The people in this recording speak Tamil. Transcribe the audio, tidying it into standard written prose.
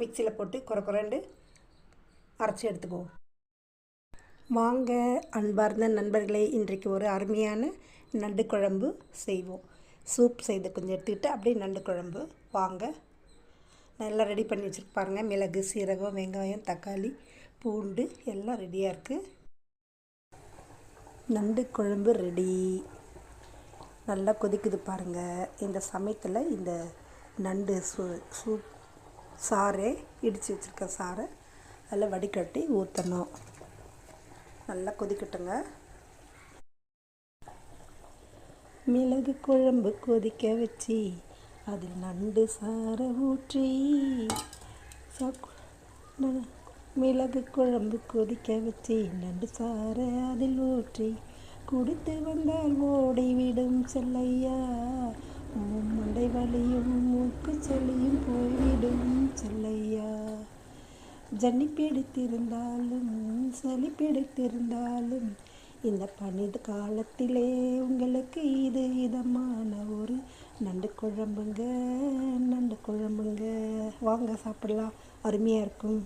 மிக்சியில் போட்டு குறை அரைச்சி எடுத்துக்குவோம். வாங்க அன்பார்ந்த நண்பர்களே, இன்றைக்கு ஒரு அருமையான நண்டு குழம்பு செய்வோம். சூப் செய்து கொஞ்சம் எடுத்துக்கிட்டு அப்படியே நண்டு குழம்பு வாங்க. நான் எல்லாம் ரெடி பண்ணி வச்சுருக்கு பாருங்கள். மிளகு, சீரகம், வெங்காயம், தக்காளி, பூண்டு எல்லாம் ரெடியாக இருக்குது. நண்டு குழம்பு ரெடி. நல்லா கொதிக்குது பாருங்கள். இந்த சமயத்தில் இந்த நண்டு சூப் சாறை இடித்து வச்சுருக்க சாறை அதில் வடிகட்டி ஊற்றணும். நல்லா கொதிக்கட்டுங்க. மிளகு குழம்பு கொதிக்க வச்சு அதில் நண்டு சாறை ஊற்றி மிளகு குழம்பு கொதிக்க வச்சு நண்டு சாறை அதில் ஊற்றி குடித்து வந்தால் ஓடிவிடும் செல்லையா, மண்டை வலியும் மூக்கு சளியும் போய்விடும் செல்லையா. ஜன்னி பிடித்திருந்தாலும் சளி பிடித்திருந்தாலும் இந்த பனித காலத்திலே உங்களுக்கு இது இதமான ஒரு நண்டு குழம்புங்க. வாங்க சாப்பிடலாம், அருமையாக இருக்கும்.